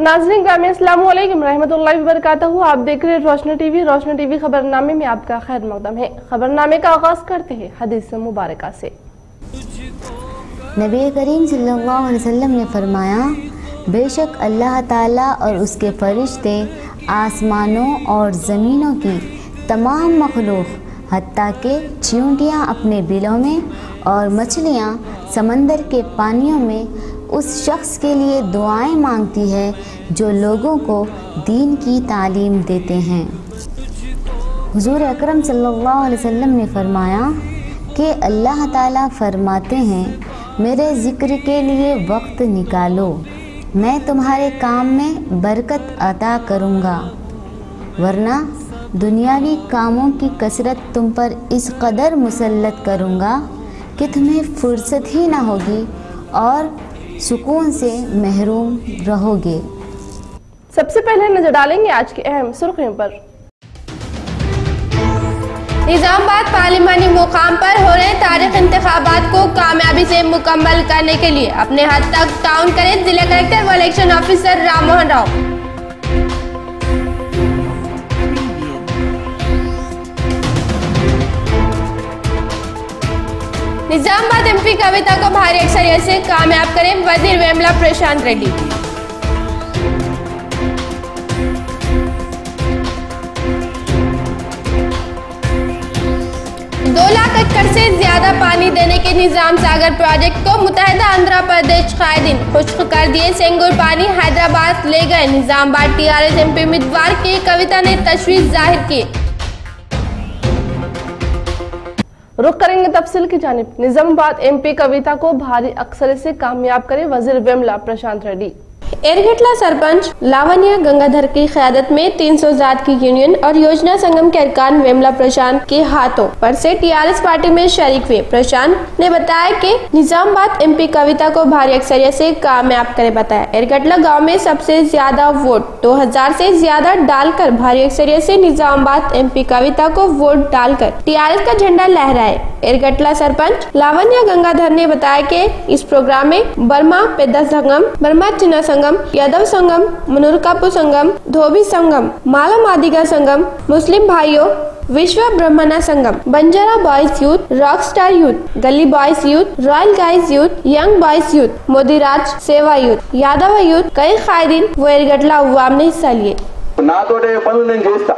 नाज़रीन ग्रामी अस्सलाम वालेकुम रहमतुल्लाहि व बरकातहू। आप देख रहे हैं रोशनी टीवी। रोशनी टीवी खबरनामे में आपका खैर मकदम है। खबरनामे का आगाज करते हैं हदीस मुबारका से। नबी करीम सल्लल्लाहु अलैहि वसल्लम ने फरमाया, बेशक अल्लाह ताला और उसके फरिश्ते आसमानों और ज़मीनों की तमाम मखलूक हत्ता के चींटियाँ अपने बिलों में और मछलियाँ समंदर के पानियों में उस शख्स के लिए दुआएं मांगती है जो लोगों को दीन की तालीम देते हैं। हुजूर अकरम सल्लल्लाहु अलैहि वसल्लम ने फरमाया कि अल्लाह ताला फरमाते हैं, मेरे ज़िक्र के लिए वक्त निकालो, मैं तुम्हारे काम में बरकत अता करूँगा, वरना दुनियावी कामों की कसरत तुम पर इस कदर मुसल्लत करूँगा कि तुम्हें फुर्सत ही ना होगी और सुकून से महरूम रहोगे। सबसे पहले नजर डालेंगे आज की अहम सुर्खियों पर। निजामाबाद पार्लिमानी मुकाम पर हो रहे तारीख इंतखाबात को कामयाबी से मुकम्मल करने के लिए अपने हद तक ताउन करें जिला कलेक्टर व election officer Ram Mohan Rao. Nizamabad MP Kavitha को भारी अक्सरियत से कामयाब करें वजीर वेमला प्रशांत रेड्डी। 2 लाख एकड़ से ज्यादा पानी देने के निजाम सागर प्रोजेक्ट को मुत्तहिदा आंध्र प्रदेश कायदीन खुश्क कर दिए। सेंगूर पानी हैदराबाद ले गए। निजामाबाद टीआरएस एमपी उम्मीदवार की कविता ने तशवीश जाहिर की। रुख करेंगे तफसील की जानिब। निजामाबाद एमपी कविता को भारी अक्सरियत से कामयाब करे वजीर वेमला प्रशांत रेड्डी। एरगटला सरपंच लावण्य गंगाधर की क़यादत में 300 जात की यूनियन और योजना संगम के अरकान वेमला प्रशांत के हाथों पर से टीआरएस पार्टी में शरीक हुए। प्रशांत ने बताया कि निजामाबाद एमपी कविता को भारी अक्सरियत से कामयाब करे बताया। एरगटला गांव में सबसे ज्यादा वोट 2000 से ज्यादा डालकर भारी अक्सरियत से निजामाबाद एमपी कविता को वोट डालकर टीआरएस का झंडा लहराए। एरगटला सरपंच लावण्य गंगाधर ने बताया कि इस प्रोग्राम में बर्मा पेदा संगम, बर्मा चिन्ना संगम, यादव संगम, मुनुरकापु संगम, धोबी संगम, माला मादिगा संगम, मुस्लिम भाइयों, विश्व ब्रह्मणा संगम, Banjara boys youth, rock star youth, गली boys youth, royal guys youth, young boys youth, मोदीराज सेवा यूथ, यादव यूथ, कई कायदीन व एरगटला अवाम ने हिस्सा लिए। నాతోటే పనులు నేను చేస్తా,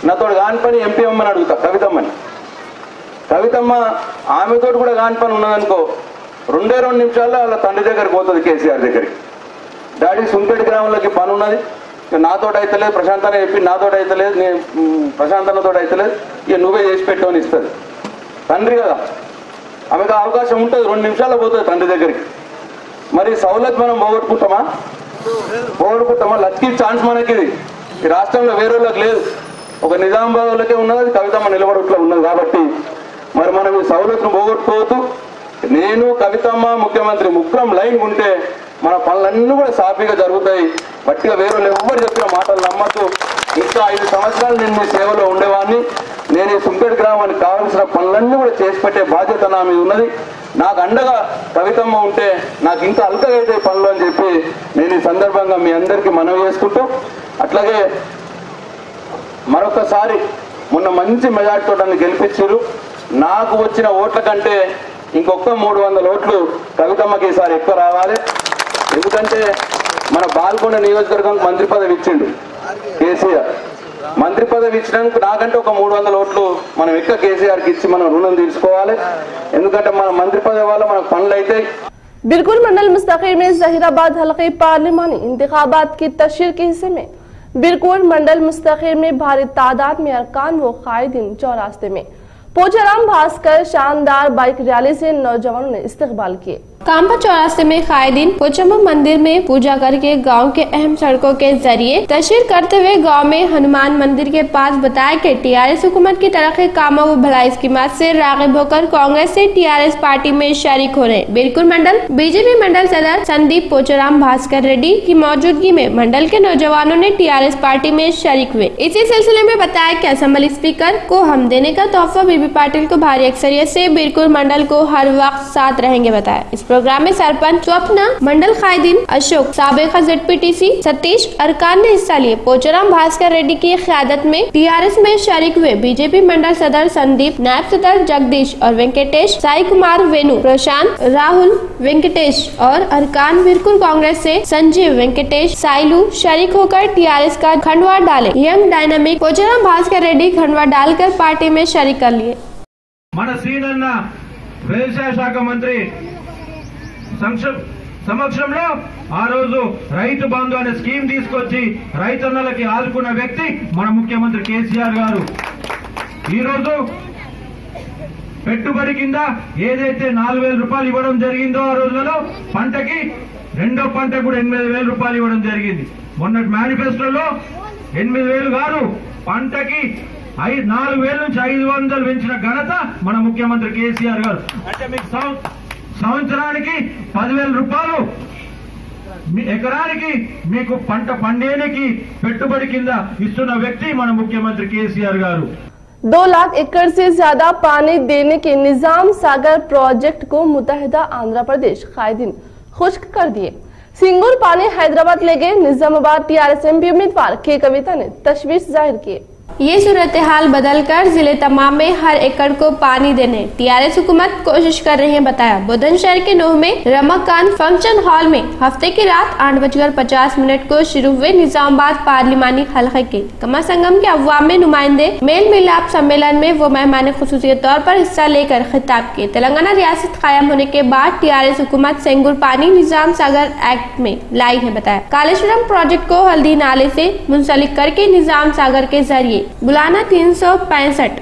నాతో కాని పని ఎంపీ అమ్మని అడుగుతా, కవితమ్మని. కవితమ్మ ఆమెతో కూడా కాని పని ఉన్నదనుకో 2 నిమిషాల్లో వాళ్ళ తండ్రి దగ్గరికి పోతుంది, కేసీఆర్ దగ్గరికి. డాడీ సుంపేట గ్రామంలోకి పని ఉన్నది, నాతోటి అయితే లేదు, ప్రశాంత్ అన్న చెప్పి నాతోటి అయితే లేదు, నేను ప్రశాంత్ అన్నతో అయితే లేదు, ఇక నువ్వే చేసి పెట్టమని ఇస్తుంది. తండ్రి కదా, ఆమెకు అవకాశం ఉంటుంది, 2 నిమిషాల్లో పోతుంది తండ్రి దగ్గరికి. మరి సౌలత్ మనం పోగొట్టుకుంటామా? లక్కీ ఛాన్స్ మనకి ఇది. ఈ రాష్ట్రంలో వేరే వాళ్ళకి లేదు, ఒక నిజామాబాద్ వాళ్ళకే ఉన్నది, కవితమ్మ నిలబడుట్లో ఉన్నది. కాబట్టి మరి మనం ఈ సౌలత్ను పోగొట్టుకోవద్దు. నేను కవితమ్మ ముఖ్యమంత్రి ముగ్గురం లైన్ ఉంటే మన పనులన్నీ కూడా సాఫీగా జరుగుతాయి. బట్టిగా వేరే వాళ్ళు ఎవ్వరు చెప్పిన మాటలు నమ్మద్దు. ఇంకా 5 సంవత్సరాలు నేను మీ సేవలో ఉండేవాడిని. నేను ఈ సుంపేట గ్రామానికి కావాల్సిన పనులన్నీ కూడా చేసి పెట్టే బాధ్యత నా మీద ఉన్నది. నాకు అండగా కవితమ్మ ఉంటే నాకు ఇంకా అల్కగా అయితే పనులు అని చెప్పి నేను ఈ సందర్భంగా మీ అందరికీ మనవి చేసుకుంటూ, అట్లాగే మరొకసారి మొన్న మంచి మెజార్టీతో నన్ను గెలిపించారు. నాకు వచ్చిన ఓట్ల కంటే ఇంకొక 300 ఓట్లు కవితమ్మకి ఈసారి ఎక్కువ రావాలి. ఎందుకంటే మన బాల్కొండ నియోజకవర్గం మంత్రి పదవి ఇచ్చిండు కేసీఆర్. మంత్రి పదవి ఇచ్చినందుకు నాకంటే ఒక 300 ఓట్లు మనం ఎక్కువ కేసీఆర్కి ఇచ్చి మనం రుణం తీసుకోవాలి. ఎందుకంటే మన మంత్రి పదవి వల్ల మనకు పనులు అవుతాయి. बिरकुल मंडल मुस्तकीर में जहीराबाद हल्के पार्लिमानी इंतखाबात की तशहीर के हिस्से में बिरकुल मंडल मुस्तकीर में भारी तादाद में अरकान व कायदीन चौरास्ते में पोचाराम भास्कर शानदार बाइक रैली से नौजवानों ने इस्तकबाल किए। काम्बा चौरास्ते में कायदीन पोचम्बा मंदिर में पूजा करके गांव के अहम सड़कों के जरिए तशहीर करते हुए गांव में हनुमान मंदिर के पास बताया कि टीआरएस हुकूमत की तरक्की कामों व भलाई स्कीमात से राग़िब होकर कांग्रेस से टीआरएस पार्टी में शरीक हो रहे। बिरकुल मंडल बीजेपी मंडल सदर संदीप पोचाराम भास्कर रेड्डी की मौजूदगी में मंडल के नौजवानों ने टीआरएस पार्टी में शरीक हुए। इसी सिलसिले में बताया कि असेंबली स्पीकर को हम देने का तोहफा बीबी पाटिल को भारी अक्सरियत से बिरकुल मंडल को हर वक्त साथ रहेंगे बताया। इस प्रोग्राम में सरपंच स्वप्ना, मंडल कायदीन अशोक, साबिका ZPTC सतीश अरकान ने हिस्सा लिए। पोचाराम भास्कर रेड्डी की क़यादत में TRS में शरीक हुए बीजेपी मंडल सदर संदीप, नायब सदर जगदीश और वेंकटेश, साई कुमार, वेणु, प्रशांत, राहुल, वेंकटेश और अरकान। बिरकुर कांग्रेस से संजीव, वेंकटेश, साइलू शरीक होकर TRS का खंडवा डाले। यंग डायनामिक पोचाराम भास्कर रेड्डी खंडवा डालकर पार्टी में शरीक कर लिए। మన సీనన్న వ్యవసాయ శాఖ మంత్రి సమక్షంలో ఆ రోజు రైతు బంధు అనే స్కీమ్ తీసుకొచ్చి రైతన్నలకి ఆదుకున్న వ్యక్తి మన ముఖ్యమంత్రి కేసీఆర్ గారు. ఈ రోజు పెట్టుబడి కింద ఏదైతే 4,000 రూపాయలు ఇవ్వడం జరిగిందో ఆ రోజులలో పంటకి రెండో పంట కూడా 8,000 రూపాయలు ఇవ్వడం జరిగింది. మొన్నటి మేనిఫెస్టోలో 8,000 గారు పంటకి 4,000 నుంచి 500 పెంచిన ఘనత మన ముఖ్యమంత్రి కేసీఆర్ గారు. అంటే మీకు సంవత్సరానికి 10,000 రూపాయలు ఎకరానికి మీకు పంట పండేనికి పెట్టుబడి కింద ఇస్తున్న వ్యక్తి మన ముఖ్యమంత్రి కేసీఆర్ గారు. 2 लाख एकड़ से ज्यादा पानी देने के निजाम सागर प्रोजेक्ट को मुत्तहिदा आंध्र प्रदेश कायदीन खुश्क कर दिए। सिंगूर पानी हैदराबाद ले गए। निजामाबाद TRS MP उम्मीदवार के कविता ने तशवीश जाहिर की। ये सूरत हाल बदलकर जिले तमाम में हर एकड़ को पानी देने TRS हुकूमत कोशिश कर रही है, बताया। बुलंदशहर के नूह में रमाकांत फंक्शन हॉल में हफ्ते की रात 8:50 को शुरू हुए निजामाबाद पार्लिमानी हलके के कमा संगम के अवामी नुमाइंदे मेल मिलाप सम्मेलन में वो मेहमान खुसूसी तौर पर हिस्सा लेकर खिताब किए। तेलंगाना रियासत कायम होने के बाद TRS हुकूमत सिंगूर पानी निजाम सागर एक्ट में लाई है, बताया। कालेश्वरम प्रोजेक्ट को हल्दी नाले से मुंसलिक करके निजाम सागर के जरिए बुलाना 365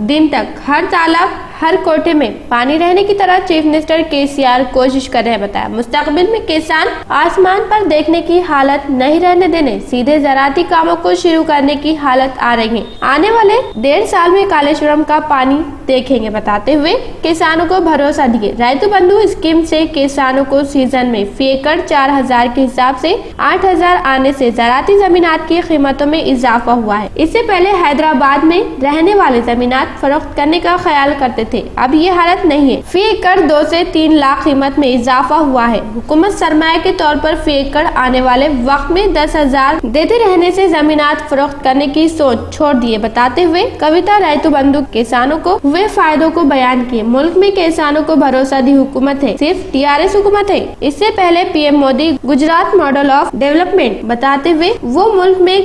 दिन तक हर तालाब हर कोठे में पानी रहने की तरह चीफ मिनिस्टर केसीआर कोशिश कर रहे हैं, बताया। मुस्तकबिल में किसान आसमान पर देखने की हालत नहीं रहने देने सीधे ज़राअती कामों को शुरू करने की हालत आ रही है। आने वाले 1.5 साल में कालेश्वरम का पानी देखेंगे, बताते हुए किसानों को भरोसा दिए। रैतु बंधु स्कीम से किसानों को सीजन में फी एकड़ 4,000 के हिसाब से 8,000 आने से ज़राअती जमीनात की कीमतों में इजाफा हुआ है। इससे पहले हैदराबाद में रहने वाले जमीनात फरोख्त करने का ख्याल करते थे, अब ये हालत नहीं है। फी एकड़ 2 से 3 लाख कीमत में इजाफा हुआ है। हुकूमत सरमाया के तौर पर फी एकड़ आने वाले वक्त में 10,000 देते रहने से जमीनात फरोख्त करने की सोच छोड़ दिए, बताते हुए कविता रैतु बंधु किसानों को हुए फायदों को बयान किए। मुल्क में किसानों को भरोसा दी हुकूमत है, सिर्फ TRS हुकूमत है। इससे पहले PM Modi Gujarat model of development बताते हुए वो मुल्क में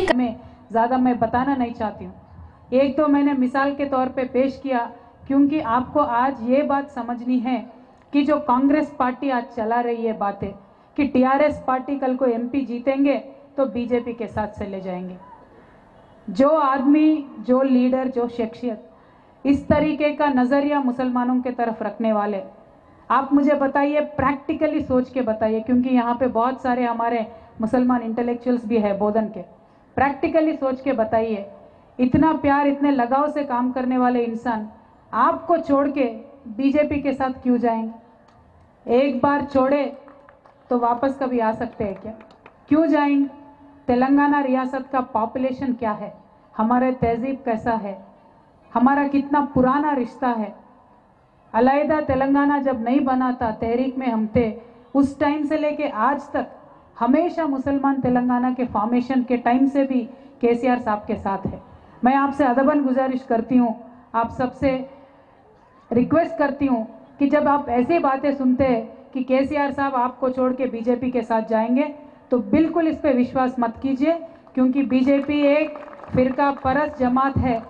ज्यादा मैं बताना नहीं चाहती हूँ। एक तो मैंने मिसाल के तौर पे पेश किया, क्योंकि आपको आज ये बात समझनी है कि जो कांग्रेस पार्टी आज चला रही है बातें कि TRS पार्टी कल को MP जीतेंगे तो बीजेपी के साथ से ले जाएंगे। जो आदमी, जो लीडर, जो शख्सियत इस तरीके का नज़रिया मुसलमानों के तरफ रखने वाले, आप मुझे बताइए, प्रैक्टिकली सोच के बताइए, क्योंकि यहाँ पे बहुत सारे हमारे मुसलमान इंटेलेक्चुअल्स भी है बोधन के। प्रैक्टिकली सोच के बताइए, इतना प्यार, इतने लगाव से काम करने वाले इंसान आपको छोड़ के बीजेपी के साथ क्यों जाएंगे? एक बार छोड़े तो वापस कभी आ सकते हैं क्या? क्यों जाएंगे? तेलंगाना रियासत का पॉपुलेशन क्या है, हमारे तहजीब कैसा है, हमारा कितना पुराना रिश्ता है। अलहदा तेलंगाना जब नहीं बना था, तहरीक में हम थे, उस टाइम से लेके आज तक हमेशा मुसलमान तेलंगाना के फॉर्मेशन के टाइम से भी केसीआर साहब के साथ है। मैं आपसे अदबन गुजारिश करती हूँ, आप सबसे रिक्वेस्ट करती हूँ कि जब आप ऐसी बातें सुनते हैं कि केसीआर साहब आपको छोड़ के बीजेपी के साथ जाएंगे, तो बिल्कुल इस पे विश्वास मत कीजिए, क्योंकि बीजेपी एक फिरका परस्त जमात है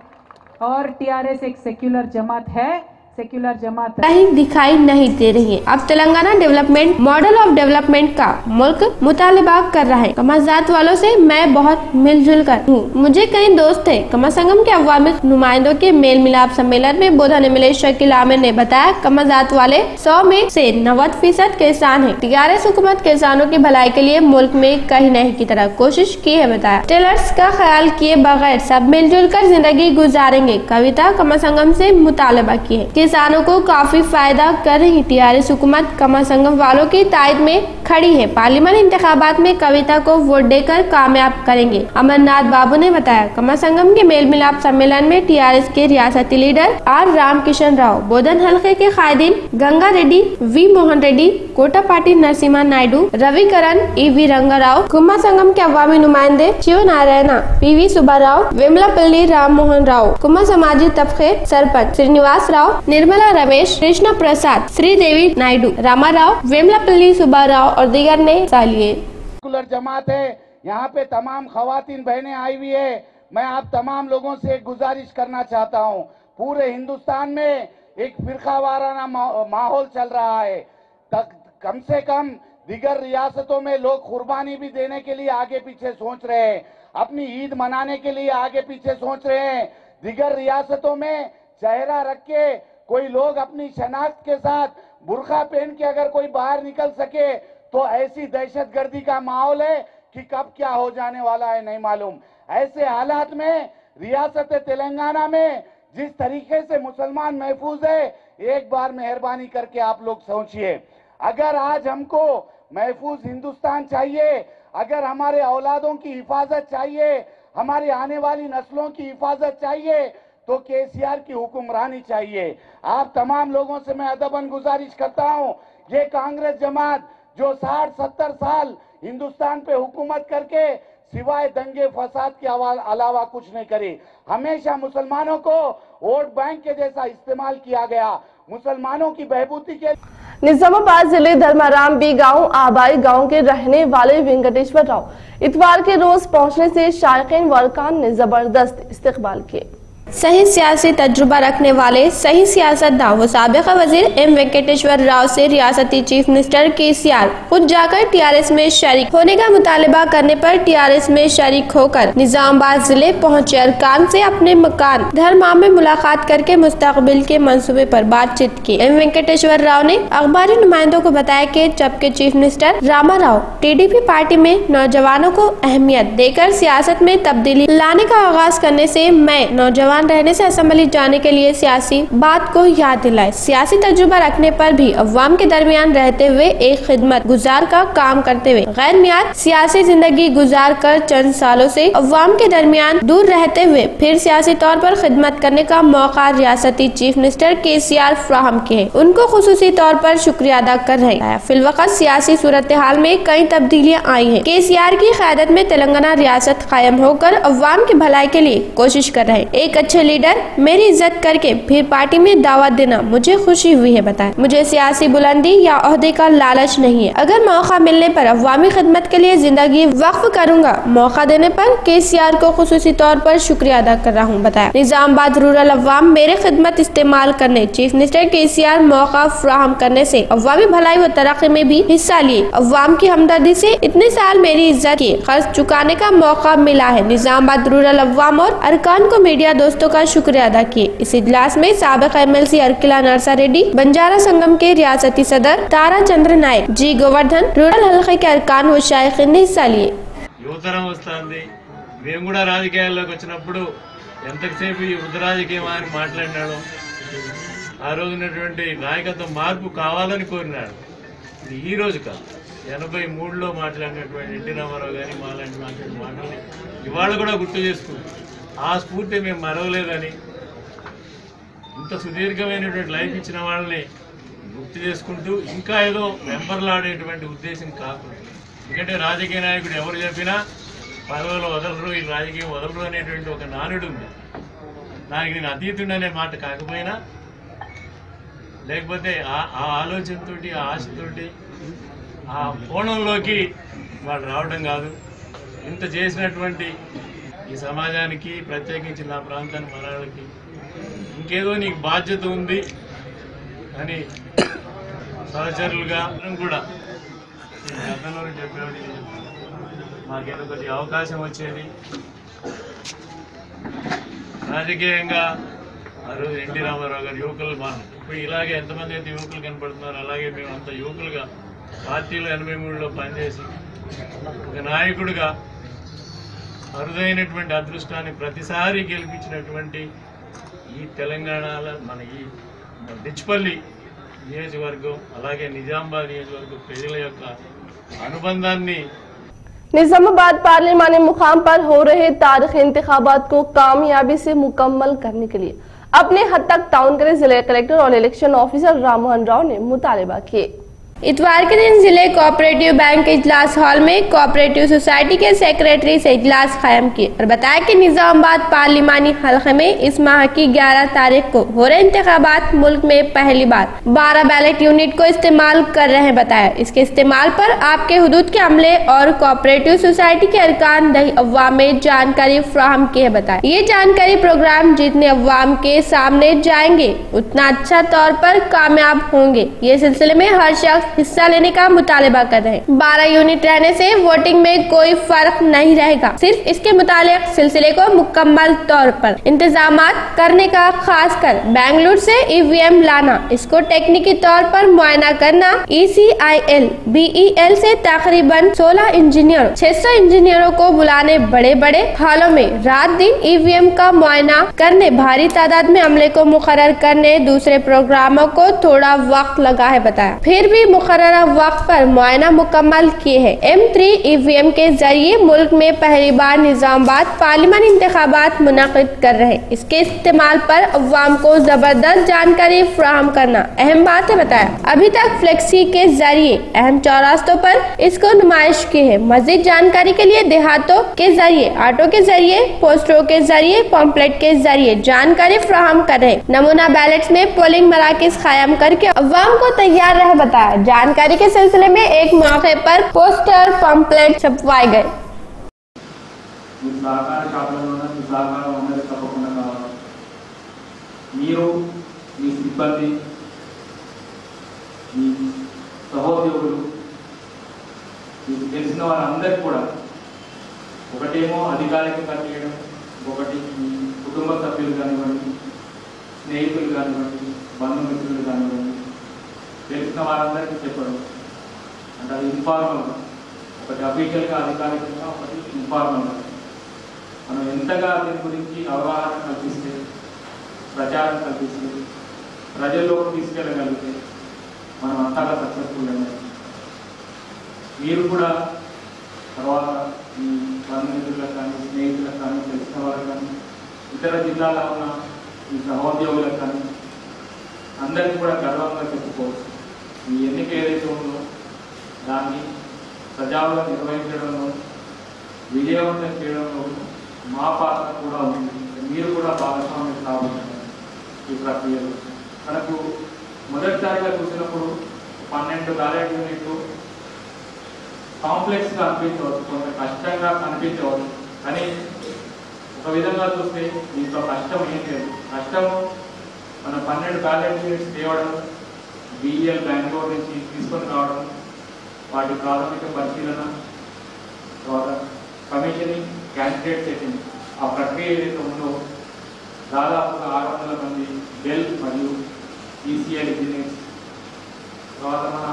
और TRS एक सेक्युलर जमात है। सेक्युलर जमात कहीं दिखाई नहीं दे रही है। अब Telangana development model of development का मुल्क मुतालिबा कर रहा है। कमाजात वालों से मैं बहुत मिलजुल कर हूँ। मुझे कई दोस्त है। कमा संगम के अवामी नुमाइंदों के मेल मिलाप सम्मेलन में बोधा ने मिले शकील आमिर ने बताया, कमाजात वाले 100 में से 90% किसान है। TRS हुकूमत किसानों की भलाई के लिए मुल्क में कहीं नहीं की तरह कोशिश की है, बताया। टेलर्स का ख्याल किए बगैर सब मिलजुल कर जिंदगी गुजारेंगे, कविता कमा संगम से मुतालबा की है। किसानों को काफी फायदा कर रही TRS हुकूमत कमा संगम वालों की तायद में खड़ी है। पार्लियामानी इंतखाबात में कविता को वोट देकर कामयाब करेंगे, अमरनाथ बाबू ने बताया। कमा संगम के मेल मिलाप सम्मेलन में टीआरएस के रियासती लीडर आर रामकिशन राव, बोधन हल्के के कायदीन गंगा रेड्डी, वी मोहन रेड्डी, कोटापाटी नरसिम्हा नायडू, रविकरण, ईवी रंगाराव, कुमा संगम के अवामी नुमाइंदे शिव नारायण, पीवी सुब्बाराव, वेमलापल्ली राम मोहन राव, कुमा समाजी तबके सरपंच श्रीनिवास राव, निर्मला रमेश, कृष्ण प्रसाद, श्रीदेवी नायडू, रामाराव, वेमलापल्ली सुब्बाराव और दीगर ने हिस्सा लिए। जमात है, यहाँ पे तमाम खवातीन बहनें आई हुई है। मैं आप तमाम लोगों से एक गुजारिश करना चाहता हूँ, पूरे हिंदुस्तान में एक फिरका वाराना माहौल चल रहा है। कम से कम दीगर रियासतों में लोग कुर्बानी भी देने के लिए आगे पीछे सोच रहे हैं, अपनी ईद मनाने के लिए आगे पीछे सोच रहे हैं। दीगर रियासतों में चेहरा रख के कोई लोग अपनी शनाख्त के साथ बुर्का पहन के अगर कोई बाहर निकल सके तो ऐसी दहशतगर्दी का माहौल है कि कब क्या हो जाने वाला है नहीं मालूम। ऐसे हालात में रियासत तेलंगाना में जिस तरीके से मुसलमान महफूज है, एक बार मेहरबानी करके आप लोग सोचिए, अगर आज हमको महफूज हिंदुस्तान चाहिए, अगर हमारे औलादों की हिफाजत चाहिए, हमारी आने वाली नस्लों की हिफाजत चाहिए, तो केसीआर की हुक्मरानी चाहिए। आप तमाम लोगों से मैं अदबन गुजारिश करता हूं, ये कांग्रेस जमात जो 60-70 साल हिंदुस्तान पे हुकूमत करके सिवाय दंगे फसाद के अलावा कुछ नहीं करी, हमेशा मुसलमानों को वोट बैंक के जैसा इस्तेमाल किया गया। मुसलमानों की बहबूदी के निजामाबाद जिले धर्माराम बी गांव आबाई गांव के रहने वाले वेंकटेश्वर राव इतवार के रोज पहुंचने से शायकीन वर्कान ने जबरदस्त इस्तकबाल किए। सही सियासी तजुर्बा रखने वाले सही सियासतदान व साबिक़ वजीर एम वेंकटेश्वर राव से रियासती चीफ मिनिस्टर केसीआर खुद जाकर टीआरएस में शरीक होने का मुतालबा करने पर टीआरएस में शरीक होकर निजामाबाद जिले पहुंचे अरकान से अपने मकान धर्माम में मुलाकात करके मुस्तकबिल के मंसूबे पर बातचीत की। एम वेंकटेश्वर राव ने अखबारी नुमाइंदों को बताया कि जबकि chief minister Ramarao TDP party में नौजवानों को अहमियत देकर सियासत में तब्दीली लाने का आगाज करने से मैं नौजवान रहने से असेंबली जाने के लिए सियासी बात को याद दिलाए। सियासी तजुर्बा रखने पर भी अवाम के दरमियान रहते हुए एक खिदमत गुजार का काम करते हुए गैर मियाद सियासी जिंदगी गुजार कर चंद सालों से अवाम के दरमियान दूर रहते हुए फिर सियासी तौर पर खिदमत करने का मौका रियासती चीफ मिनिस्टर केसीआर फ्राहम किए, उनको खुसूसी तौर पर शुक्रिया अदा कर रहे हैं। फिलवक़्त सियासी सूरत हाल में कई तब्दीलियाँ आई हैं। केसीआर की क़यादत में तेलंगाना रियासत कायम होकर अवाम की भलाई के लिए कोशिश कर रहे हैं। एक अच्छे लीडर मेरी इज्जत करके फिर पार्टी में दावत देना मुझे खुशी हुई है। बताएं, मुझे सियासी बुलंदी या ओहदे का लालच नहीं है। अगर मौका मिलने पर अवामी खिदमत के लिए जिंदगी वक्फ करूंगा। मौका देने पर केसीआर को खुसूसी तौर पर शुक्रिया अदा कर रहा हूं। बताया, निजामाबाद रूरल अवाम मेरे खिदमत इस्तेमाल करने चीफ मिनिस्टर केसीआर मौका फ्राहम करने से अवामी भलाई व तरक्की में भी हिस्सा लिए। अवाम की हमदर्दी से इतने साल मेरी इज्जत के कर्ज चुकाने का मौका मिला है। निजामाबाद रूरल अवाम और अरकान को मीडिया दोस्तों का शुक्रिया अदा किए। इस इजलास में साबिक एमएलसी अर्किला नरसा रेड्डी, बंजारा संगम के रियासती सदर तारा चंद्र नायक, जी गोवर्धन, रूरल हल्के के अरकान व शायकीन ने हिस्सा लिए। యువతరం వస్తుంది, మేము కూడా రాజకీయాల్లోకి వచ్చినప్పుడు ఎంతసేపు ఈ వృద్ధ రాజకీయం అని మాట్లాడినాడు. ఆ రోజు ఉన్నటువంటి నాయకత్వం మార్పు కావాలని కోరినాడు. ఈ రోజు కాదు, 83లో మాట్లాడినటువంటి ఎన్టీ రామారావు గారి మాలాంటి మాటల్ని ఇవాళ కూడా గుర్తు చేసుకుంటాం. ఆ స్ఫూర్తి మేము మరవలేదని, ఇంత సుదీర్ఘమైనటువంటి లైఫ్ ఇచ్చిన వాళ్ళని గుర్తు చేసుకుంటూ ఇంకా ఏదో వెంబర్లాడేటువంటి ఉద్దేశం కాకుండా, ఎందుకంటే రాజకీయ నాయకుడు ఎవరు చెప్పినా పదవులు వదలరు, ఈ రాజకీయం వదలరు అనేటువంటి ఒక నానుడు ఉంది. దానికి నేను అతీతుడు అనే మాట కాకపోయినా, లేకపోతే ఆ ఆలోచనతోటి ఆ ఆశతోటి ఆ కోణంలోకి వాళ్ళు రావడం కాదు. ఇంత చేసినటువంటి ఈ సమాజానికి, ప్రత్యేకించి నా ప్రాంతానికి, మనకి ఇంకేదో నీకు బాధ్యత ఉంది అని సహచరులుగా కూడా గతంలో చెప్పేవాడి, మాకేదో కొద్దిగా అవకాశం వచ్చేది. రాజకీయంగా ఆ రోజు ఎన్టీ రామారావు గారు యువకులు, ఇప్పుడు ఇలాగే ఎంతమంది అయితే యువకులు కనపడుతున్నారు, అలాగే మేము అంత యువకులుగా పార్టీలో 83లో పనిచేసి ఒక నాయకుడిగా అరుదైనటువంటి అదృష్టాన్ని ప్రతిసారి గెలిపించినటువంటి ఈ తెలంగాణలో మన ఈ డిచ్పల్లి నియోజకవర్గం అలాగే నిజామాబాద్ నియోజకవర్గం ప్రజల యొక్క అనుబంధాన్ని निजामाबाद पार्लिमानी मुकाम पर हो रहे तारीखी इंतखाबात को कामयाबी से मुकम्मल करने के लिए अपने हद तक ताउन करे जिला कलेक्टर और इलेक्शन ऑफिसर राममोहन राव ने मुतालबा किए। इतवार के दिन जिले कोऑपरेटिव बैंक के इजलास हॉल में कोऑपरेटिव सोसाइटी के सेक्रेटरी से इजलास कायम किए और बताया कि निजामाबाद पार्लिमानी हलके में इस माह की 11 तारीख को हो रहे इंतखाबात मुल्क में पहली बार 12 बैलेट यूनिट को इस्तेमाल कर रहे हैं। बताया इसके इस्तेमाल पर आपके हुदूद के अमले और कोऑपरेटिव सोसाइटी के अरकान दही अवाम में जानकारी फ्राहम की है। बताया ये जानकारी प्रोग्राम जितने अवाम के सामने जाएंगे उतना अच्छा तौर पर कामयाब होंगे। ये सिलसिले में हर शख्स हिस्सा लेने का मुतालबा कर रहे हैं। 12 यूनिट रहने से वोटिंग में कोई फर्क नहीं रहेगा। सिर्फ इसके मुतालिक सिलसिले को मुकम्मल तौर पर इंतजामात करने का, खासकर बेंगलुरु से ईवीएम लाना, इसको टेक्निकी तौर पर मुआयना करना। ECIL BEL से तकरीबन 16 इंजीनियर 600 इंजीनियरों को बुलाने, बड़े बड़े हॉलों में रात दिन ईवीएम का मुआयना करने, भारी तादाद में अमले को मुकर्रर करने, दूसरे प्रोग्रामों को थोड़ा वक्त लगा है। बताया फिर भी मुकर्ररा वक्त पर मुआयना मुकम्मल किए हैं। M3 EVM के जरिए मुल्क में पहली बार निजामाबाद पार्लिमानी इंतखाबात मुनक़िद कर रहे हैं। इसके इस्तेमाल पर अवाम को जबरदस्त जानकारी फ्राहम करना अहम बात है। बताया अभी तक फ्लेक्सी के जरिए अहम चौरास्तों पर इसको नुमाइश की है। मजीद जानकारी के लिए देहातों के जरिए, ऑटो के जरिए, पोस्टरों के जरिए, पॉम्पलेट के जरिए जानकारी फ्राहम कर रहे। नमूना बैलेट्स में पोलिंग मराकिज कायम करके अवाम को तैयार रहे। बताया जानकारी के सिलसिले में एक मौके पर पोस्टर, पंपलेट छपवाए गए। తెలిసిన వారందరికీ కూడా ఒకటేమో అధికారికంగా చేయడం, ఒకటి కుటుంబ సభ్యులు కానివ్వండి, స్నేహితులు కానివ్వండి, బంధుమిత్రులు కానివ్వండి, తెలిసిన వారందరికీ చెప్పడం అంటే అది ఇన్ఫార్మల్గా, ఒకటి అఫీషియల్గా అధికారికంగా, ఒకటి ఇన్ఫార్మల్గా. మనం ఎంతగా దీని గురించి అవగాహన కల్పిస్తే, ప్రచారం కల్పిస్తే, ప్రజల్లోకి తీసుకెళ్ళగలిగితే మనం అంతగా సక్సెస్ఫుల్ అయినాయి. మీరు కూడా తర్వాత ఈ బంధుమిత్రులకు కానీ, స్నేహితులకు కానీ, తెలిసిన వారికి కానీ, ఇతర జిల్లాలో ఉన్న ఈ సహోద్యోగులకు కానీ అందరికీ కూడా గర్వంగా చెప్పుకోవచ్చు. ఈ ఎన్నిక ఏదైతే ఉందో దాన్ని సజావుగా నిర్వహించడంలో, విజయవంతం చేయడంలో మా పాత్ర కూడా ఉంది. మీరు కూడా భాగస్వామ్యం కాబోతున్నారు ఈ ప్రక్రియలో. మనకు మొదటిసారిగా చూసినప్పుడు 12 బ్యాలెట్ యూనిట్లు కాంప్లెక్స్గా అనిపించవచ్చు, కొంత కష్టంగా అనిపించవచ్చు. కానీ ఒక విధంగా చూస్తే దీంట్లో కష్టం ఏం లేదు. కష్టము మన 12 బ్యాలెట్ యూనిట్స్ తేవడం, BEL బెంగళూరు నుంచి తీసుకొని రావడం, వాటి ప్రాథమిక పరిశీలన, తర్వాత కమిషనింగ్, క్యాండిడేట్ సెట్టింగ్, ఆ ప్రక్రియ ఏదైతే ఉందో దాదాపుగా 600 మంది BEL మరియు ECIL ఇంజనీర్స్, తర్వాత మన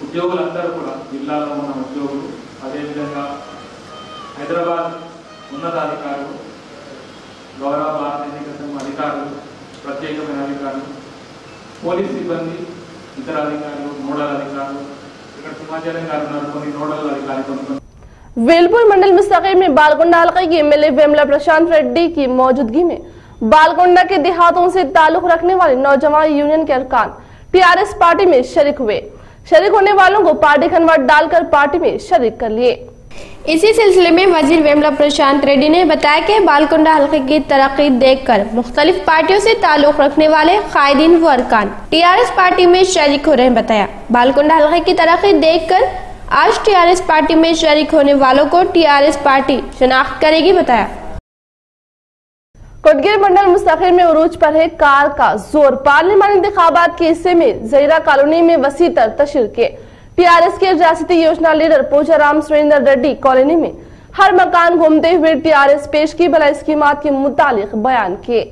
ఉద్యోగులందరూ కూడా జిల్లాలో ఉన్న ఉద్యోగులు, అదేవిధంగా హైదరాబాద్ ఉన్నతాధికారులు, గౌరవ భారత ఎన్నికల సంఘం అధికారులు, ప్రత్యేకమైన అధికారులు, పోలీస్ సిబ్బంది, ఇతర అధికారులు, నోడల్ అధికారులు, ఇక్కడ సమాచారం గారు ఉన్నారు, కొన్ని నోడల్ అధికారులు. वेलपुर मंडल मुस्तकीम में बालकोंडा हलके के एमएलए वेमला प्रशांत रेड्डी की मौजूदगी में बालकोंडा के देहातों से ताल्लुक रखने वाले नौजवान यूनियन के अरकान TRS पार्टी में शरीक हुए। शरीक होने वालों को पार्टी कन्वर्ट डालकर पार्टी में शरीक कर लिए। इसी सिलसिले में वजीर वेमला प्रशांत रेड्डी ने बताया कि बालकोंडा हलके की तरक्की देखकर मुख्तलिफ पार्टियों से ताल्लुक रखने वाले कायदीन व अरकान TRS पार्टी में शरीक हो रहे हैं। बताया बालकोंडा हलके की तरक्की देखकर आज TRS पार्टी में शरीक होने वालों को TRS पार्टी शनाख्त करेगी। बताया कोटगिर मंडल मुस्तकीम में उरूज पर है कार का जोर। पार्लिमानी इंतखाबात के हिस्से में जहीरा कॉलोनी में वसी तर तशरीह के TRS के रियासती योजना लीडर पोचाराम सुरेंद्र रेड्डी कॉलोनी में हर मकान घूमते हुए TRS पेश की भला स्कीमात के मुतालिक बयान किए।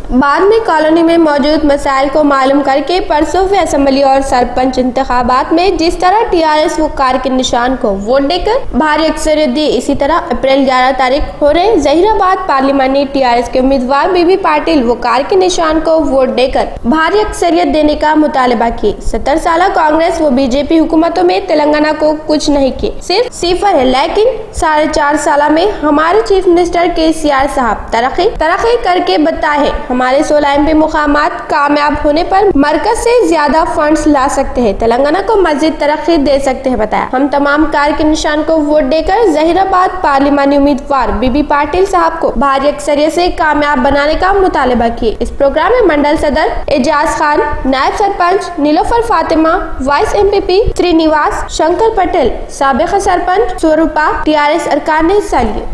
बाद में कॉलोनी में मौजूद मसाइल को मालूम करके परसों हुए असेंबली और सरपंच इंतखाबात में जिस तरह टीआरएस वकार के निशान को वोट देकर भारी अक्सरियत दी, इसी तरह अप्रैल 11 तारीख हो रहे जहीराबाद पार्लिमानी टीआरएस के उम्मीदवार बीबी पाटिल वकार के निशान को वोट देकर भारी अक्सरियत देने का मुतालबा किए। 70 साल कांग्रेस व बीजेपी हुकूमतों में तेलंगाना को कुछ नहीं किए, सिर्फ सिफर है, लेकिन 4.5 साल में हमारे चीफ मिनिस्टर केसीआर साहब तरक्की करके बताए हमारे 16 MP मुकामात कामयाब होने पर मरकज से ज्यादा फंड्स ला सकते हैं, तेलंगाना को मजीद तरक्की दे सकते हैं बताया। हम तमाम कार के निशान को वोट देकर जहीराबाद पार्लिमानी उम्मीदवार बीबी पाटिल साहब को भारी अक्सरियत से कामयाब बनाने का मुतालबा किए। इस प्रोग्राम में मंडल सदर एजाज खान, नायब सरपंच नीलोफर फातिमा, वाइस MPP श्रीनिवास, शंकर पटेल, साबिक सरपंच स्वरूपा, टीआरएस अरकान ने हिस्सा लिए।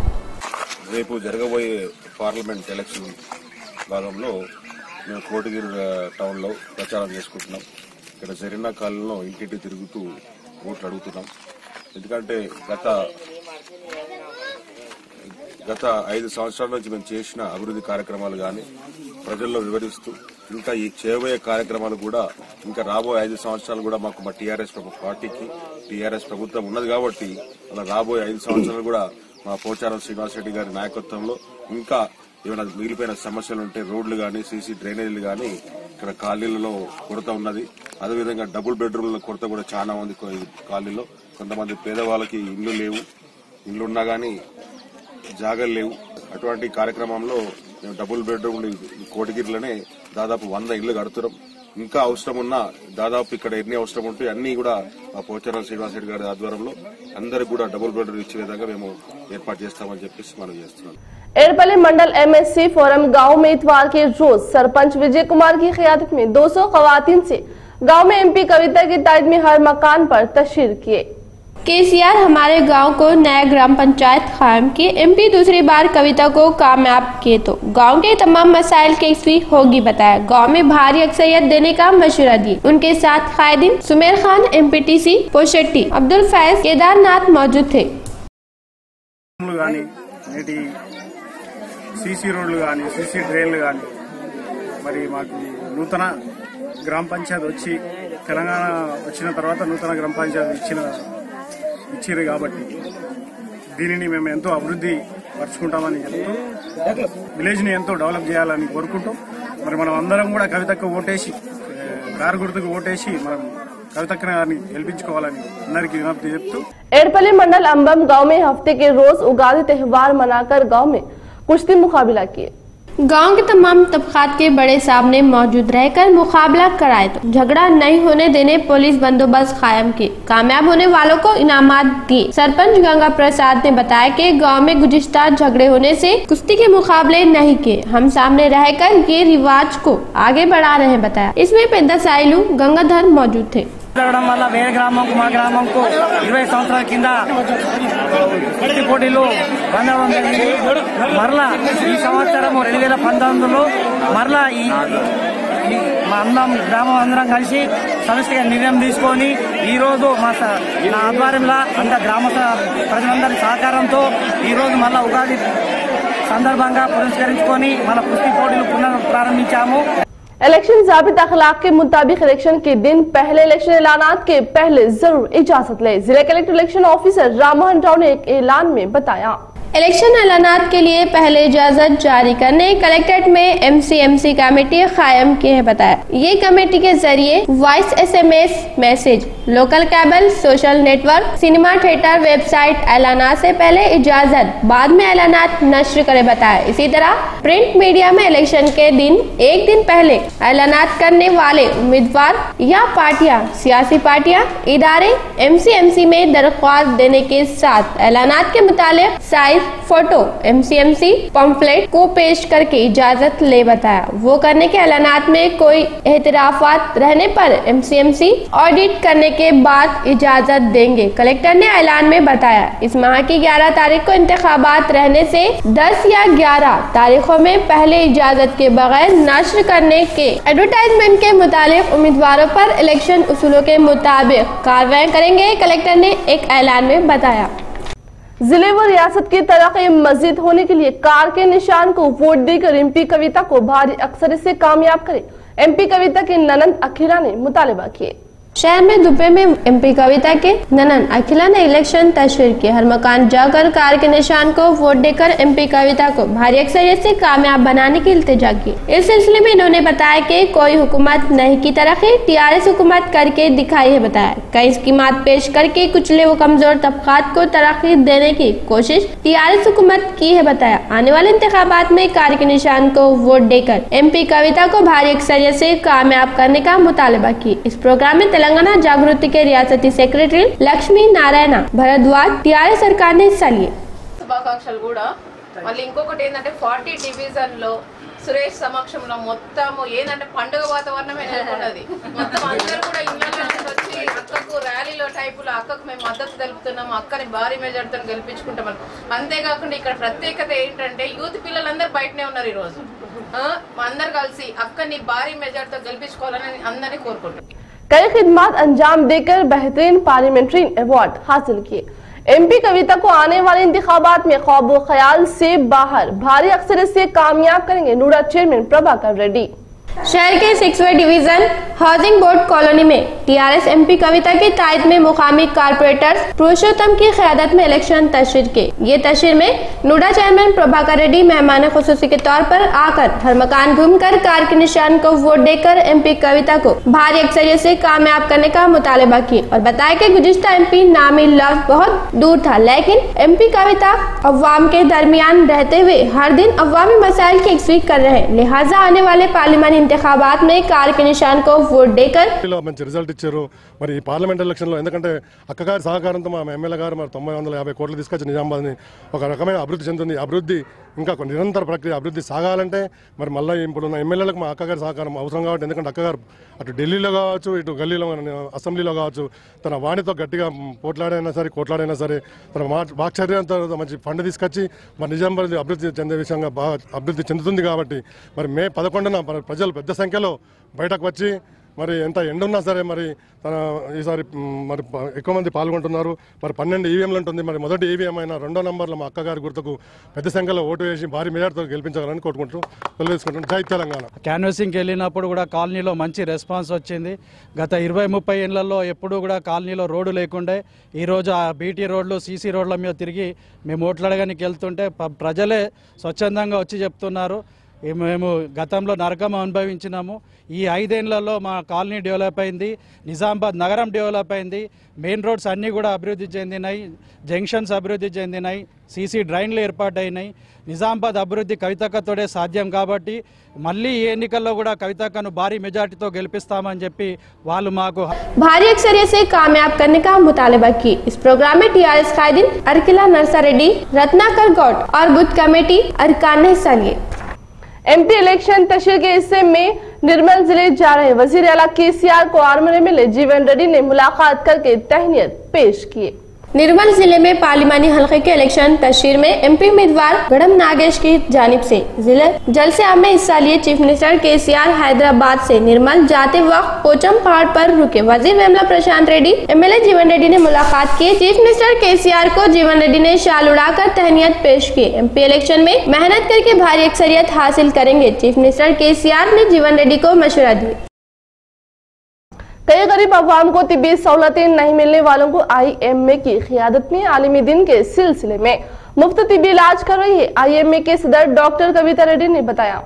రేపు జరగబోయే పార్లమెంట్ ఎలక్షన్ భాగంలో మేము కోటగిరి టౌన్ లో ప్రచారం చేసుకుంటున్నాం. ఇక్కడ జరీనా కాలనీలో ఇంటింటి తిరుగుతూ ఓట్లు అడుగుతున్నాం. ఎందుకంటే గత 5 సంవత్సరాల నుంచి మేము చేసిన అభివృద్ధి కార్యక్రమాలు గాని ప్రజల్లో వివరిస్తూ ఇంకా ఈ చేయబోయే కార్యక్రమాలు కూడా ఇంకా రాబోయే 5 సంవత్సరాలు కూడా మాకు మా టీఆర్ఎస్ పార్టీకి టీఆర్ఎస్ ప్రభుత్వం ఉన్నది కాబట్టి అలా రాబోయే 5 సంవత్సరాలు కూడా మా పోచారం శ్రీనివాస్ రెడ్డి గారి నాయకత్వంలో ఇంకా ఏమైనా మిగిలిపోయిన సమస్యలు ఉంటే రోడ్లు గాని సీసీ డ్రైనేజీలు గాని ఇక్కడ కాలనీలలో కొరత ఉన్నది. అదేవిధంగా డబుల్ బెడ్రూమ్ల కొరత కూడా చాలా ఉంది కాలనీలో. కొంతమంది పేదవాళ్ళకి ఇండ్లు లేవు, ఇండ్లు ఉన్నా గానీ జాగలు లేవు. అటువంటి కార్యక్రమంలో మేము డబుల్ బెడ్రూమ్లు కోటగిరిలోనే దాదాపు 100 ఇళ్లు కడుతున్నాం. ఇంకా అవసరం ఉన్నా దాదాపు ఇక్కడ ఎన్ని అవసరం ఉంటే అన్ని కూడా మా పోచారం శ్రీనివాస్ రెడ్డి గారి ఆధ్వర్యంలో అందరికి కూడా డబుల్ బెడ్రూమ్ ఇచ్చే విధంగా మేము ఏర్పాటు చేస్తామని చెప్పేసి మనం చేస్తున్నాం. एरपल्ली मंडल MSC फोरम गांव में इतवार के रोज सरपंच विजय कुमार की क़ियादत में 200 खवातीन से गांव में MP कविता की तायद में हर मकान पर तशरीह किए। केसीआर हमारे गांव को नया ग्राम पंचायत कायम किए, MP दूसरी बार कविता को कामयाब किए तो गांव के तमाम मसाइल कैसी होगी बताया। गांव में भारी अक्सरियत देने का मशवरा दिए। उनके साथ कायदीन सुमेर खान, MPTC पोशेट्टी, अब्दुल फैज, केदारनाथ मौजूद थे। सीसी रोడ్లు కానీ सीसी డ్రైన్లు కానీ మరి మాకు నూతన గ్రామ పంచాయతీ వచ్చి తెలంగాణ వచ్చిన తర్వాత నూతన గ్రామ పంచాయతీ ఇచ్చిరు కాబట్టి దీనిని మేము ఎంతో అభివృద్ధి పరుచుకుంటామని చెప్తూ విలేజ్ ని ఎంతో డెవలప్ చేయాలని కోరుకుంటూ మరి మనం అందరం కూడా కవితకు ఓటేసి కారు గుర్తుకు ఓటేసి మనం कविता गेलिंचुकोवाలని అందరికీ విజ్ఞప్తి చెప్తూ एरपल्ली मंडल अंबम गांव में हफ्ते के रोज उगादी त्योहार मनाकर गांव में कुश्ती मुकाबला किए। गांव के तमाम तबकात के बड़े सामने मौजूद रहकर मुकाबला कराए तो झगड़ा नहीं होने देने पुलिस बंदोबस्त कायम किए, कामयाब होने वालों को इनामात दिए। सरपंच गंगा प्रसाद ने बताया कि गांव में गुज़िश्ता झगड़े होने से कुश्ती के मुकाबले नहीं किए, हम सामने रहकर ये रिवाज को आगे बढ़ा रहे हैं बताया। इसमें पेंदा साइलू गंगाधर मौजूद थे। జరగడం వల్ల వేరే గ్రామంకు మా గ్రామంకు 20 సంవత్సరాల కింద కుస్తీ పోటీలు బంద్ అవ్వడం జరిగింది. మరలా ఈ సంవత్సరం 2019లో మరలా మా గ్రామం అందరం కలిసి సమస్యగా నిర్ణయం తీసుకొని ఈ రోజు నా ఆధ్వర్యంలో అంత గ్రామ ప్రజలందరి సహకారంతో ఈ రోజు మళ్ళా ఉగాది సందర్భంగా పురస్కరించుకొని మన కుస్తీ పోటీలు పునఃప్రారంభించాము। इलेक्शन ज़ाबिता अखलाक के मुताबिक इलेक्शन के दिन पहले इलेक्शन ऐलानात के पहले जरूर इजाजत ले। जिला collector election officer Rammohan Rao ने एक ऐलान में बताया। इलेक्शन ऐलानात के लिए पहले इजाजत जारी करने कलेक्ट्रेट में MCMC कमेटी कायम की है बताया। ये कमेटी के जरिए voice SMS message, local cable, social network, cinema theatre, website ऐलानात से पहले इजाजत, बाद में ऐलानात नश्र करे बताया। इसी तरह प्रिंट मीडिया में इलेक्शन के दिन एक दिन पहले ऐलानात करने वाले उम्मीदवार या पार्टियां, सियासी पार्टियां, इदारे MCMC में दरख्वास्त देने के साथ ऐलानात के मुताबिक साइज फोटो MCMC पंपलेट को पेश करके इजाजत ले बताया। वो करने के ऐलानात में कोई एहतिराफात रहने पर MCMC ऑडिट करने के बाद इजाजत देंगे, कलेक्टर ने ऐलान में बताया। इस माह की 11 तारीख को इंतखाबात रहने से 10 या 11 तारीखों में पहले इजाजत के बगैर नश्र करने के एडवर्टाइजमेंट के मुताबिक उम्मीदवारों पर इलेक्शन उसूलों के मुताबिक कार्रवाई करेंगे, कलेक्टर ने एक ऐलान में बताया। जिले व रियासत की तरक्की मजीद होने के लिए कार के निशान को वोट देकर एमपी कविता को भारी अक्सरियत से कामयाब करे, एमपी कविता की ननंद अखिला ने मुतालबा किए। शहर में दुबे में एमपी कविता के ननंद अखिला ने इलेक्शन तशरीह की। हर मकान जाकर कार के निशान को वोट देकर एमपी कविता को भारी अक्सरियत से कामयाब बनाने की इल्तिजा की। इस सिलसिले में इन्होंने बताया कि कोई हुकूमत नहीं की तरक्की टीआरएस हुकूमत करके दिखाई है। बताया कई स्कीमात पेश करके कुचले व कमजोर तबकात को तरक्की देने की कोशिश टीआरएस हुकूमत की है। बताया आने वाले इंतखाबात में कार के निशान को वोट देकर एमपी कविता को भारी अक्सरियत से कामयाब करने का मुतालबा की। इस प्रोग्राम में तेलंगाना जागृति के रियासती सेक्रेटरी लक्ष्मी नारायण भरद्वाज टीआरएस सरकार ने हिस्सा लिए। శుభాకాంక్షలు కూడా మళ్ళీ ఇంకొకటి ఏంటంటే 40 డివిజన్ లో సురేష్ సమక్షంలో మొత్తం ఏంటంటే పండుగ వాతావరణమే నెలకొన్నది। మొత్తం అందరూ కూడా ఇళ్ళ నుంచి వచ్చి అక్కకు ర్యాలీలో టైపులో అక్కకు మేము మద్దతు తెలుపుతున్నాము, అక్కని భారీ మెజార్టీతో గెలిపించుకుంటామని। అంతేకాకుండా ఇక్కడ ప్రత్యేకత ఏంటంటే యూత్ పిల్లలందరూ బయటనే ఉన్నారు ఈ రోజు। అందరు కలిసి అక్కని భారీ మెజార్టీతో గెలిపించుకోవాలని అందరినీ కోరుకుంటున్నాం। कई खिदमात अंजाम देकर बेहतरीन पार्लियामेंट्री अवार्ड हासिल किए। एमपी कविता को आने वाले इंतखाबात में ख्वाब ख्याल से बाहर भारी अक्सरियत से कामयाब करेंगे नूडा चेयरमैन प्रभाकर रेड्डी। शहर के 6वें डिवीजन हाउसिंग बोर्ड कॉलोनी में टीआरएस एमपी कविता के तायद में मुकामी कारपोरेटर्स पुरुषोत्तम की क़यादत में इलेक्शन तशरीह के। ये तशरीह में नूडा चेयरमैन प्रभाकर रेड्डी मेहमान खुसूसी के तौर पर आकर हर मकान घूमकर कार के निशान को वोट देकर एमपी कविता को भारी अक्सरियत से कामयाब करने का मुतालबा किए और बताया कि गुज़िश्ता एमपी नामी लफ्ज़ बहुत दूर था, लेकिन एमपी कविता अवाम के दरमियान रहते हुए हर दिन अवामी मसाइल की यकसुई कर रहे हैं। लिहाजा आने वाले पार्लियामानी इंतखाबात में कार के निशान को वोट देकर మంచి రిజల్ట్ ఇచ్చారు। మరి ఈ పార్లమెంట్ ఎలక్షన్లో ఎందుకంటే అక్కగారి సహకారంతో మా ఎమ్మెల్యే గారు మరి 950 కోట్లు తీసుకొచ్చి నిజామాబాద్ని ఒక రకమైన అభివృద్ధి చెందుతుంది। అభివృద్ధి ఇంకా నిరంతర ప్రక్రియ అభివృద్ధి సాగాలంటే మరి మళ్ళీ ఇప్పుడున్న ఎమ్మెల్యేలకు మా అక్కగారి సహకారం అవసరం కాబట్టి, ఎందుకంటే అక్కగారు అటు ఢిల్లీలో కావచ్చు ఇటు గల్లీలో అసెంబ్లీలో కావచ్చు తన వాణితో గట్టిగా పోట్లాడైనా సరే కోట్లాడైనా సరే తన వాక్చర్యంతో మంచి ఫండ్ తీసుకొచ్చి మరి నిజామాబాద్ అభివృద్ధి చెందే విషయంగా బాగా అభివృద్ధి చెందుతుంది కాబట్టి మరి మే 11న ప్రజలు పెద్ద సంఖ్యలో బయటకు వచ్చి మరి ఎంత ఎండున్నా సరే మరి తన ఈసారి మరి ఎక్కువ మంది పాల్గొంటున్నారు। మరి 12 ఈవీఎంలు ఉంటుంది, మరి మొదటి ఈవీఎం అయిన 2వ నంబర్లో మా అక్కగారి గుర్తుకు పెద్ద సంఖ్యలో ఓటు వేసి భారీ మెజార్టీతో గెలిపించాలని కోరుకుంటూ తెలియజేసుకుంటున్నాం। జై తెలంగాణ। క్యాన్వసింగ్కి వెళ్ళినప్పుడు కూడా కాలనీలో మంచి రెస్పాన్స్ వచ్చింది। గత 20-30 ఏళ్లలో ఎప్పుడూ కూడా కాలనీలో రోడ్డు లేకుండే ఈరోజు ఆ బీటీ రోడ్లు సీసీ రోడ్ల మీద తిరిగి మేము ఓట్లడగానికి వెళ్తుంటే ప్రజలే స్వచ్ఛందంగా వచ్చి చెప్తున్నారు మేము గతంలో నరకం అనుభవించినాము, ఈ 5 ఏళ్లలో మా కాలనీ డెవలప్ అయింది, నిజామాబాద్ నగరం డెవలప్ అయింది, మెయిన్ రోడ్స్ అన్నీ కూడా అభివృద్ధి చెందినాయి, జంక్షన్స్ అభివృద్ధి చెందినాయి, సీసీ డ్రైన్లు ఏర్పాటైనాయి। నిజామాబాద్ అభివృద్ధి కవితక్కతోనే సాధ్యం కాబట్టి మళ్ళీ ఈ ఎన్నికల్లో కూడా కవితక్కను భారీ మెజార్టీతో గెలిపిస్తామని చెప్పి వాళ్ళు మాకు भारी अक्सरियत से कामयाब करने का मुतालबा की। इस प्रोग्राम में टीआरएस कायदीन अर्किला नरसा रेड्डी, रत्नाकर गौड और बुथ कमेटी अरकान ने हिस्सा लिए। एमपी इलेक्शन तशरीह के हिस्से में निर्मल जिले जा रहे वजीर आला केसीआर को आर्मरे मिले जीवन रेड्डी ने मुलाकात करके तहनीत पेश किए। निर्मल जिले में पार्लिमानी हल्के के इलेक्शन तशरीह में एमपी उम्मीदवार गड़म नागेश की जानिब से जिले जलसे आम में हिस्सा लिए चीफ मिनिस्टर केसीआर हैदराबाद से निर्मल जाते वक्त पोचम पहाड़ पर रुके वजीर वेमला प्रशांत रेड्डी, एमएलए जीवन रेड्डी ने मुलाकात की। चीफ मिनिस्टर केसीआर को जीवन रेड्डी ने शाल उड़ाकर तहनीत पेश की। एमपी इलेक्शन में मेहनत करके भारी अक्सरियत हासिल करेंगे, चीफ मिनिस्टर केसीआर ने जीवन रेड्डी को मशवरा दिया। कई गरीब अवाम को तिब्बी सहूलतें नहीं मिलने वालों को आईएमए की क़यादत में आलमी दिन के सिलसिले में मुफ्त तिब्बी इलाज कर रही है। आईएमए के सदर डॉक्टर कविता रेड्डी ने बताया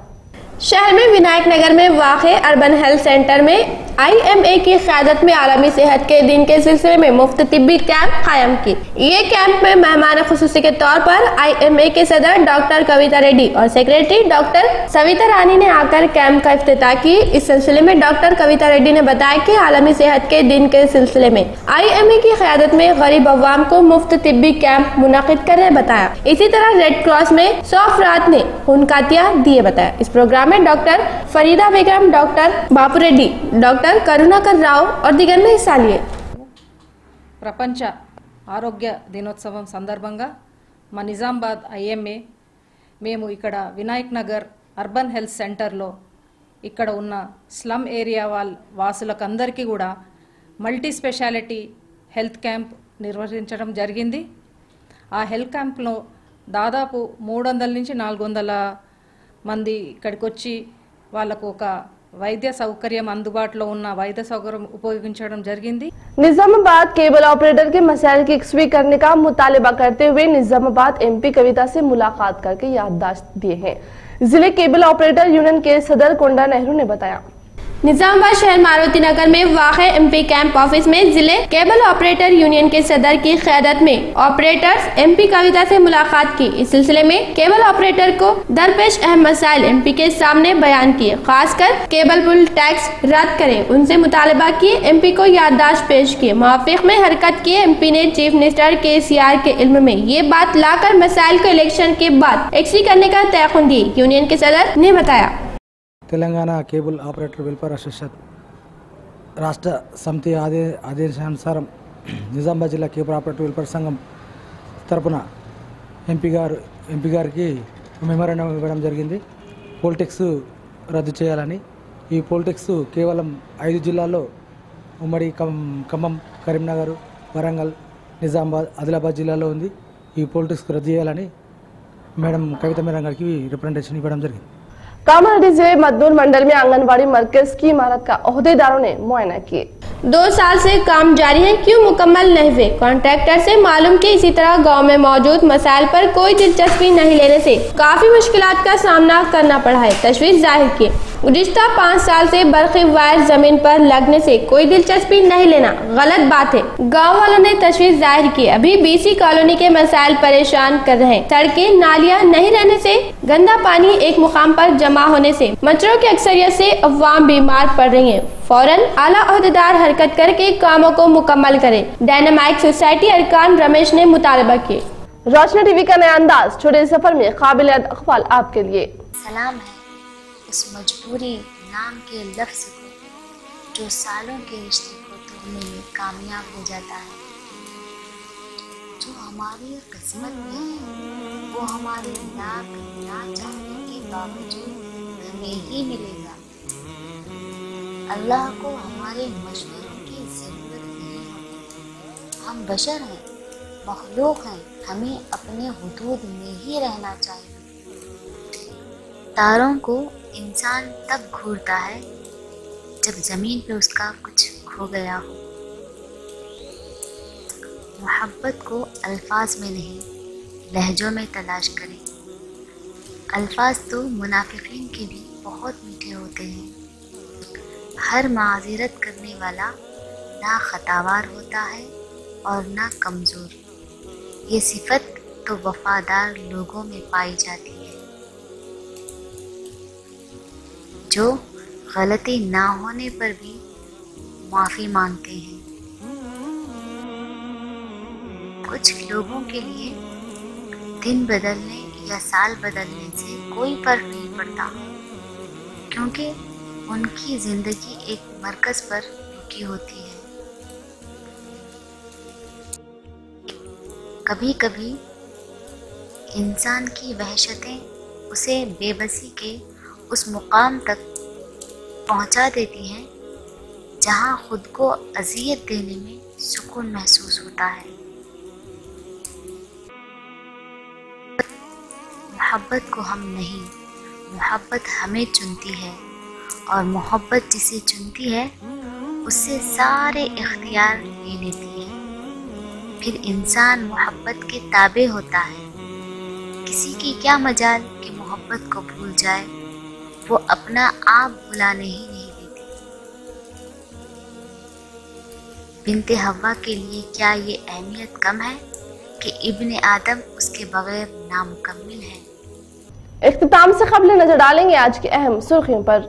शहर में विनायक नगर में वाक़े अर्बन हेल्थ सेंटर में आईएमए की क़यादत में आलमी सेहत के दिन के सिलसिले में मुफ्त तिब्बी कैंप कायम की। ये कैंप में मेहमान खुसूसी के तौर पर आईएमए के सदर डॉक्टर कविता रेड्डी और सेक्रेटरी डॉक्टर सविता रानी ने आकर कैंप का इफ्तिताह की। इस सिलसिले में डॉक्टर कविता रेड्डी ने बताया कि आलमी सेहत के दिन के सिलसिले में आईएमए की क़यादत में गरीब अवाम को मुफ्त तिब्बी कैंप मुनाकिद करने बताया। इसी तरह रेड क्रॉस में 100 अफराद ने खूनकातिया दिए बताया। इस प्रोग्राम में डॉक्टर फरीदा बेगम, डॉक्टर बापू रेड्डी, डॉक्टर करुणाकर राव और दिगर ने हिस्सा लिए। ప్రపంచ ఆరోగ్య దినోత్సవం సందర్భంగా మా నిజామాబాద్ ఐఎంఏ మేము ఇక్కడ వినాయక్ నగర్ అర్బన్ హెల్త్ సెంటర్లో ఇక్కడ ఉన్న స్లమ్ ఏరియా వాసులకు అందరికీ కూడా మల్టీ స్పెషాలిటీ హెల్త్ క్యాంప్ నిర్వహించడం జరిగింది। ఆ హెల్త్ క్యాంప్లో దాదాపు 300 నుంచి 400 మంది ఇక్కడికి వచ్చి వాళ్ళకు ఒక వైద్య సౌకర్యం అందుబాటులో ఉన్న వైద్య సౌకర్యం ఉపయోగించడం జరిగింది। निजामाबाद केबल ऑपरेटर के मसाइल की यकसवी करने का मुतालबा करते हुए निजामाबाद एमपी कविता से मुलाकात करके याददाश्त दिए हैं। जिले केबल ऑपरेटर यूनियन के सदर कोंडा नेहरू ने बताया। निजामाबाद शहर मारुति नगर में वाक़े एमपी कैंप ऑफिस में जिले केबल ऑपरेटर यूनियन के सदर की क़यादत में ऑपरेटर्स एमपी कविता से मुलाकात की। इस सिलसिले में केबल ऑपरेटर को दरपेश अहम मसाइल एमपी के सामने बयान किए, खासकर केबल पुल टैक्स रद्द करें, उनसे मुतालबा किए। एमपी को याददाश्त पेश किए, मुआफ़िक़ में हरकत किए। एमपी ने चीफ मिनिस्टर केसीआर के इल्म में ये बात लाकर मसाइल को इलेक्शन के बाद एक्सी करने का तयक़ुन दी। यूनियन के सदर ने बताया। Telangana cable operator welfare association రాష్ట్ర సమితి ఆదేశానుసారం నిజామాబాద్ జిల్లా కేబుల్ ఆపరేటర్ వెల్ఫేర్ సంఘం తరపున ఎంపీ గారికి మెమోరాండం ఇవ్వడం జరిగింది। పోల్ ట్యాక్స్ రద్దు చేయాలని। ఈ పోల్ ట్యాక్స్ కేవలం 5 జిల్లాల్లో ఉమ్మడి ఖమ్మం, కరీంనగర్, వరంగల్, నిజామాబాద్, ఆదిలాబాద్ జిల్లాలో ఉంది। ఈ పోల్ ట్యాక్స్ రద్దు చేయాలని మేడం కవిత మేడం గారికి రిప్రజెంటేషన్ ఇవ్వడం జరిగింది। कामारेड्डी जिले मदनूर मंडल में आंगनबाड़ी मरकज की इमारत का ओहदेदारों ने मुआयना किए। 2 साल से काम जारी है, क्यों मुकम्मल नहीं हुए? कॉन्ट्रैक्टर से मालूम कि इसी तरह गांव में मौजूद मसाइल पर कोई दिलचस्पी नहीं लेने से काफी मुश्किलात का सामना करना पड़ा है। तशवीश जाहिर की गुज़िश्ता 5 साल से बरक़ी वायर जमीन पर लगने से कोई दिलचस्पी नहीं लेना गलत बात है। गाँव वालों ने तशवीश जाहिर की अभी बीसी कॉलोनी के मसाइल परेशान कर रहे हैं। सड़कें नालियाँ नहीं रहने से, गंदा पानी एक मुकाम पर जमा होने से मच्छरों की अक्सरियत से अवाम बीमार पड़ रही हैं। फौरन आला अहदेदार हरकत करके कामों को मुकम्मल करें। डायनामाइट सोसाइटी अरकान रमेश ने मुतालबा किए। रोशनी टीवी का नया अंदाज छोटे सफर में काबिल अक़बाल आपके लिए। सलाम है उस मजबूरी नाम के लफ्ज़ को जो सालों के रिश्ते को तोड़ने में कामयाब हो जाता है। जो हमारी किस्मत में है वो हमारे ना चाहने के बावजूद हमें ही मिलेगा। अल्लाह को हमारे मशवरों की ज़रूरत नहीं होती। हम बशर हैं, मखलूक हैं, हमें अपने हुदूद में ही रहना चाहिए। तारों को इंसान तब घूरता है जब ज़मीन पे उसका कुछ खो गया हो। मोहब्बत को अल्फाज में नहीं लहजों में तलाश करें। अल्फाज तो मुनाफिकीन के भी बहुत मीठे होते हैं। हर माज़िरत करने वाला ना खतावार होता है और ना कमज़ोर। ये सिफत तो वफादार लोगों में पाई जाती है। जो गलती ना होने पर भी माफ़ी मांगते हैं। कुछ लोगों के लिए दिन बदलने या साल बदलने से कोई फर्क नहीं पड़ता, क्योंकि उनकी ज़िंदगी एक मरकज़ पर रुकी होती है। कभी कभी इंसान की वहशतें उसे बेबसी के उस मुकाम तक पहुंचा देती हैं जहां खुद को अज़ियत देने में सुकून महसूस होता है। मोहब्बत को हम नहीं, मोहब्बत हमें चुनती है, और मोहब्बत जिसे चुनती है उससे सारे इख्तियार ले लेती है। फिर इंसान मोहब्बत के ताबे होता है। किसी की क्या मजाल कि मोहब्बत को भूल जाए, वो अपना आप भुलाने ही नहीं देती। बिन्ते हव्वा के लिए क्या ये अहमियत कम है कि इब्ने आदम उसके बगैर नामुकम्मिल है। इख्तिताम से कबल नजर डालेंगे आज की अहम सुर्खियों पर।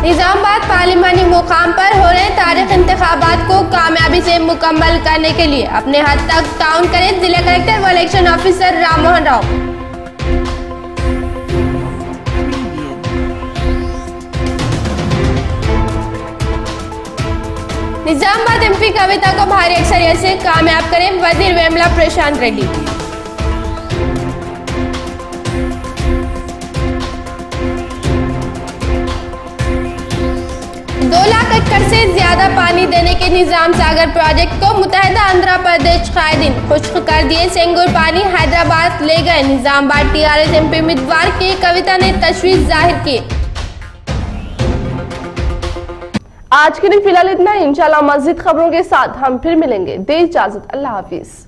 निजामाबाद पार्लिमानी मुकाम पर हो रहे तारीख इंतखाबात को कामयाबी से मुकम्मल करने के लिए अपने हद तक ताउन करें जिला कलेक्टर व election officer Ram Mohan Rao. Nizamabad MP Kavitha को भारी अक्सरियत से कामयाब करें वजीर वेमला प्रशांत रेड्डी। 2 लाख एकड़ से ज्यादा पानी देने के निजाम सागर प्रोजेक्ट को मुत्तहिदा आंध्र प्रदेश कायदीन खुश्क कर दिए। सेंगूर पानी हैदराबाद ले गए। निजामाबाद टीआरएस एमपी उम्मीदवार की कविता ने तशवीश जाहिर की। आज के लिए फिलहाल इतना ही। इंशाल्लाह मज़ीद खबरों के साथ हम फिर मिलेंगे। दे इजाजत, अल्लाह हाफिज।